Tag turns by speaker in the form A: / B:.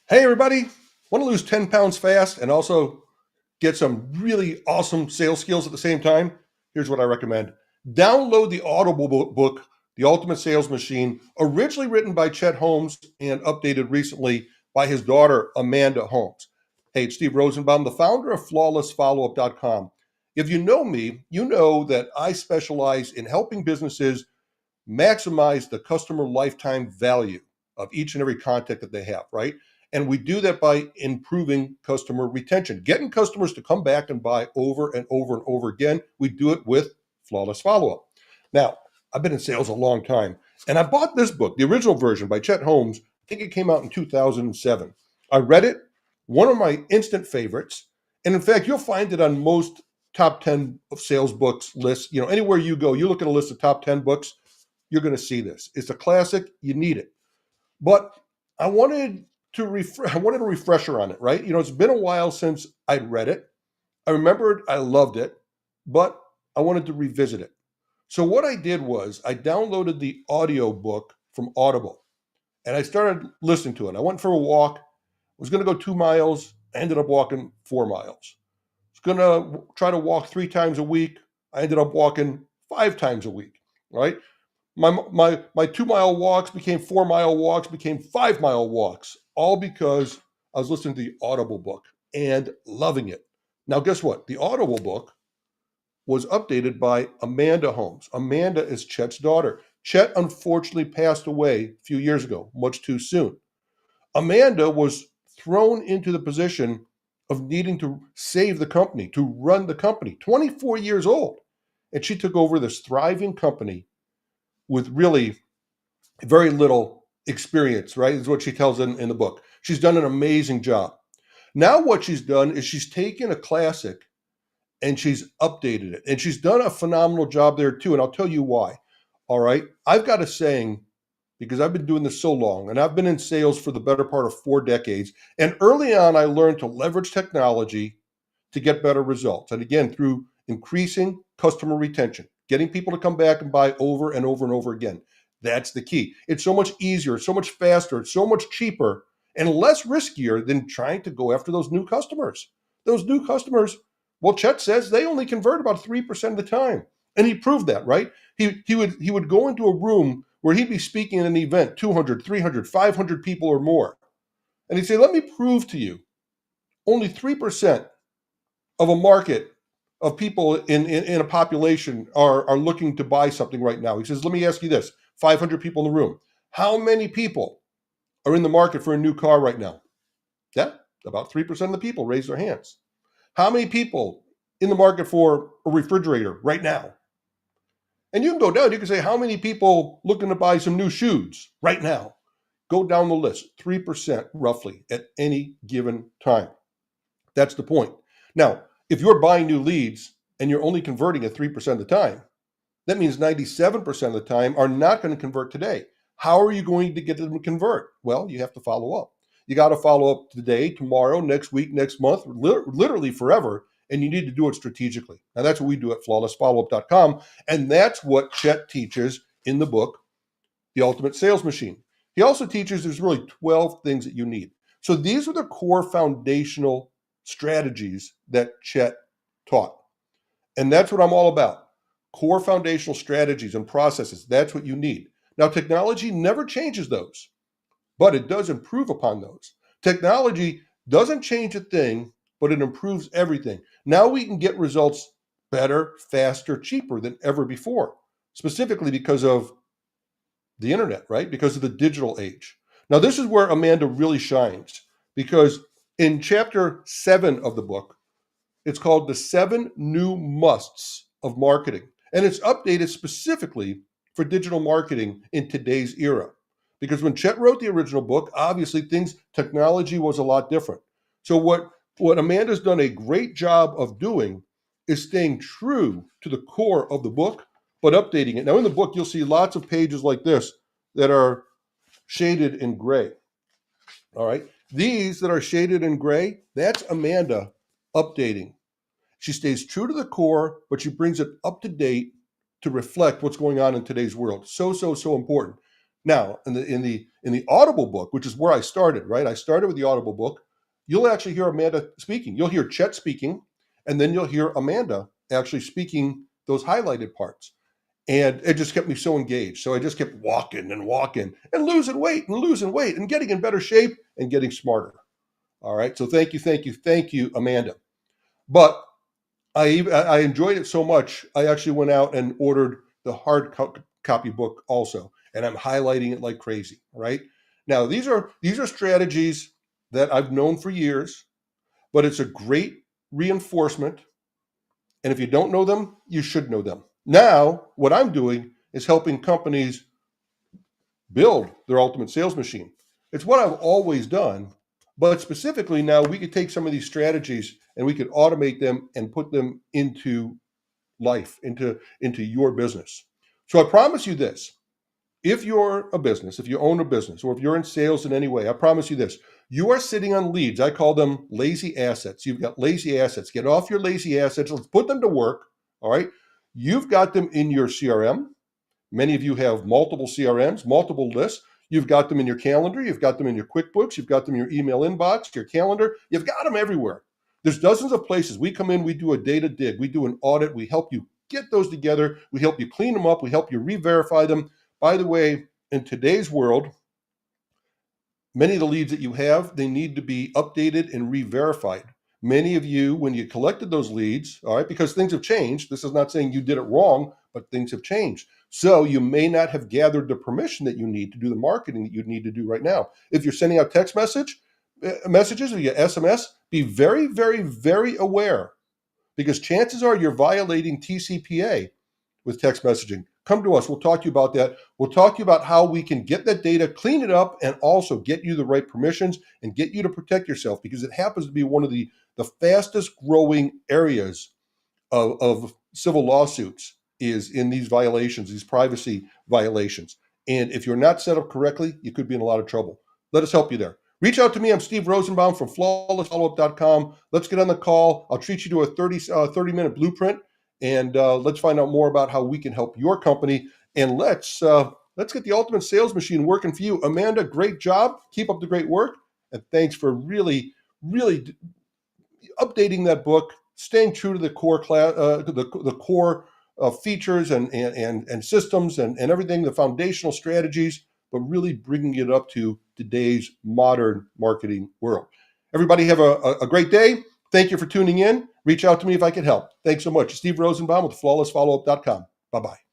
A: Hey, everybody. Want to lose 10 pounds fast and also get some really awesome sales skills at the same time? Here's what I recommend. Download the Audible book, The Ultimate Sales Machine, originally written by Chet Holmes and updated recently by his daughter, Amanda Holmes. Hey, it's Steve Rosenbaum, the founder of FlawlessFollowUp.com. If you know me, you know that I specialize in helping businesses maximize the customer lifetime value of each and every contact that they have, right? And we do that by improving customer retention, getting customers to come back and buy over and over and over again. We do it with flawless follow up. Now, I've been in sales a long time, and I bought this book, the original version by Chet Holmes. I think it came out in 2007. I read it, one of my instant favorites. And in fact, you'll find it on most top 10 of sales books lists. You know, anywhere you go, you look at a list of top 10 books, you're going to see this. It's a classic. You need it. But I wanted I wanted a refresher on it, right? You know, it's been a while since I'd read it. I remembered I loved it, but I wanted to revisit it. So what I did was I downloaded the audio book from Audible and I started listening to it. I went for a walk, was going to go 2 miles. I ended up walking 4 miles. I was going to try to walk 3 times a week. I ended up walking 5 times a week, right? My 2 mile walks became 4 mile walks, became 5 mile walks, all because I was listening to the Audible book and loving it. Now, guess what? The Audible book was updated by Amanda Holmes. Amanda is Chet's daughter. Chet unfortunately passed away a few years ago, much too soon. Amanda was thrown into the position of needing to save the company, to run the company, 24 years old. And she took over this thriving company with really very little experience, right? Is what she tells in the book. She's done an amazing job. Now, what she's done is she's taken a classic and she's updated it. And she's done a phenomenal job there too. And I'll tell you why. All right. I've got a saying because I've been doing this so long and I've been in sales for the better part of 4 decades. And early on, I learned to leverage technology to get better results. And again, through increasing customer retention, getting people to come back and buy over and over and over again. That's the key. It's so much easier, so much faster, it's so much cheaper and less riskier than trying to go after those new customers. Those new customers, well, Chet says they only convert about 3% of the time. And he proved that, right? He would go into a room where he'd be speaking at an event, 200, 300, 500 people or more. And he'd say, let me prove to you, only 3% of a market of people in a population are looking to buy something right now. He says, let me ask you this, 500 people in the room. How many people are in the market for a new car right now? Yeah, about 3% of the people raise their hands. How many people in the market for a refrigerator right now? And you can go down, you can say, how many people looking to buy some new shoes right now? Go down the list, 3% roughly at any given time. That's the point. Now, if you're buying new leads and you're only converting at 3% of the time, that means 97% of the time are not going to convert today. How are you going to get them to convert? Well, you have to follow up. You got to follow up today, tomorrow, next week, next month, literally forever. And you need to do it strategically. Now, that's what we do at flawlessfollowup.com. And that's what Chet teaches in the book, The Ultimate Sales Machine. He also teaches there's really 12 things that you need. So these are the core foundational strategies that Chet taught. And that's what I'm all about. Core foundational strategies and processes. That's what you need. Now, technology never changes those, but it does improve upon those. Technology doesn't change a thing, but it improves everything. Now we can get results better, faster, cheaper than ever before, specifically because of the internet, right? Because of the digital age. Now, this is where Amanda really shines because in chapter 7 of the book, it's called The 7 New Musts of Marketing. And it's updated specifically for digital marketing in today's era. Because when Chet wrote the original book, obviously technology was a lot different. So what Amanda's done a great job of doing is staying true to the core of the book, but updating it. Now in the book, you'll see lots of pages like this that are shaded in gray. All right. These that are shaded in gray, that's Amanda updating. She stays true to the core, but she brings it up to date to reflect what's going on in today's world. So important. Now, in the Audible book, which is where I started, right? I started with the Audible book. You'll actually hear Amanda speaking. You'll hear Chet speaking, and then you'll hear Amanda actually speaking those highlighted parts. And it just kept me so engaged. So I just kept walking and walking and losing weight and getting in better shape and getting smarter. All right. So thank you, Amanda. But I enjoyed it so much. I actually went out and ordered the copy book also, and I'm highlighting it like crazy. Right now, these are strategies that I've known for years, but it's a great reinforcement. And if you don't know them, you should know them. Now, what I'm doing is helping companies build their ultimate sales machine. It's what I've always done, but specifically now we could take some of these strategies and we could automate them and put them into life, into your business. So I promise you this. If you're a business, if you own a business, or if you're in sales in any way, I promise you this. You are sitting on leads. I call them lazy assets. You've got lazy assets. Get off your lazy assets. Let's put them to work. All right. You've got them in your CRM. Many of you have multiple CRMs, multiple lists. You've got them in your calendar. You've got them in your QuickBooks. You've got them in your email inbox, your calendar. You've got them everywhere. There's dozens of places. We come in, we do a data dig, we do an audit, we help you get those together, we help you clean them up, we help you re-verify them. By the way, in today's world, many of the leads that you have, they need to be updated and re-verified. Many of you, when you collected those leads, all right, because things have changed, this is not saying you did it wrong, but things have changed. So you may not have gathered the permission that you need to do the marketing that you need to do right now. If you're sending out text messages via SMS, be very, very, very aware, because chances are you're violating TCPA with text messaging. Come to us. We'll talk to you about that. We'll talk to you about how we can get that data, clean it up, and also get you the right permissions and get you to protect yourself, because it happens to be one of the fastest growing areas of civil lawsuits is in these violations, these privacy violations. And if you're not set up correctly, you could be in a lot of trouble. Let us help you there. Reach out to me. I'm Steve Rosenbaum from flawlessfollowup.com. Let's get on the call. I'll treat you to a 30-minute blueprint, and let's find out more about how we can help your company. And let's get the ultimate sales machine working for you. Amanda, great job. Keep up the great work. And thanks for really, really updating that book, staying true to the core the core features and systems and everything, the foundational strategies, but really bringing it up to today's modern marketing world. Everybody have a great day. Thank you for tuning in. Reach out to me if I can help. Thanks so much. Steve Rosenbaum with flawlessfollowup.com. Bye-bye.